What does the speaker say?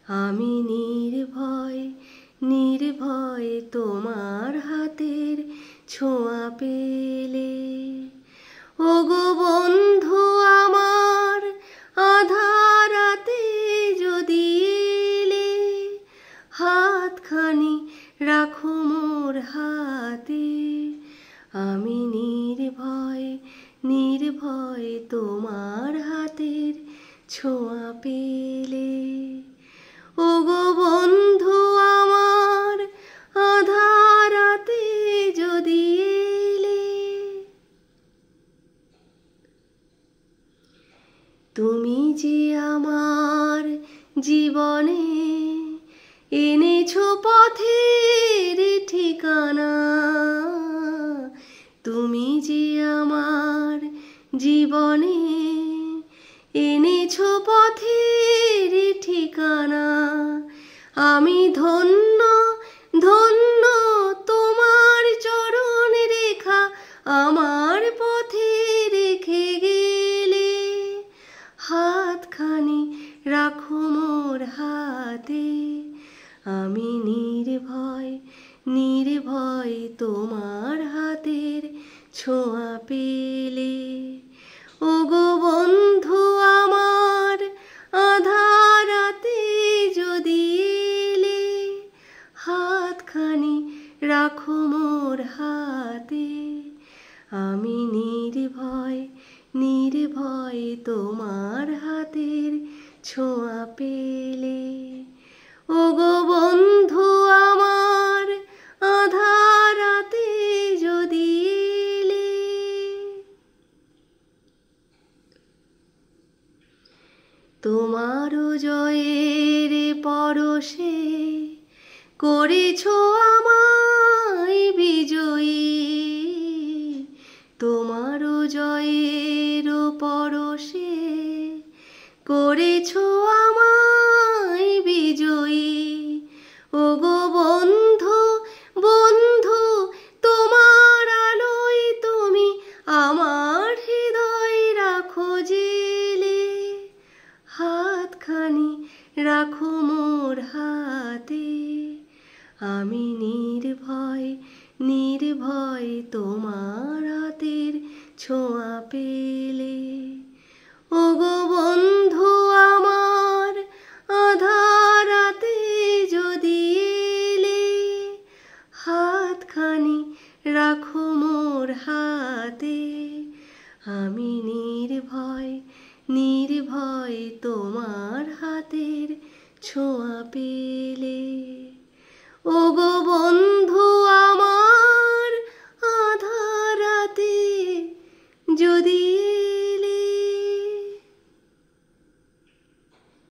আমি নির্ভয় নির্ভয় তোমার হাতের ছোঁয়া পেলে। ওগো বন্ধু আমার আঁধার রাতে যদি এলে, হাতখানি রাখো মোর হাতে। আমি নির্ভয় নির্ভয় তোমার হাতের ছোঁয়া পেলে। ওগো বন্ধু আমার আঁধার রাতে যদি এলে। তুমি যে আমার জীবনে এনেছো পথের ঠিকানা, তুমি যে আমার জীবনে এনেছো পথের ঠিকানা। আমি ধন্য ধন্য তোমার চরণ রেখা আমার পথে রেখে গেলে। হাতখানি রাখো মোর হাতে। আমি নির্ভয় নির্ভয় তোমার হাতের ছোঁয়া পেলে। ওগো বন্ধু আমার আঁধার রাতে যদি এলে, হাতখানি রাখো মোর হাতে। আমি নির্ভয় নির্ভয় তোমার হাতের ছোঁয়া পেলে। ওগো বন্ধু আমার আঁধার রাতে যদি এলে। তোমারও জয়ের পরশে করেছো আমায় বিজয়ী। তোমারও জয়ের পরশে করেছো আমায় বিজয়ী। ওগো বন্ধু বন্ধু তোমার আলোয় তুমি আমার হৃদয় রাখো জেলে। হাতখানি রাখো মোর হাতে। আমি নির্ভয় নির্ভয় তোমার হাতের ছোঁয়া পেলে। ওগো বন্ধু আমার আঁধার রাতে যদি এলে, হাতখানি রাখো মোর হাতে। আমি নির্ভয় নির্ভয় তোমার হাতের ছোঁয়া পেলে। ওগো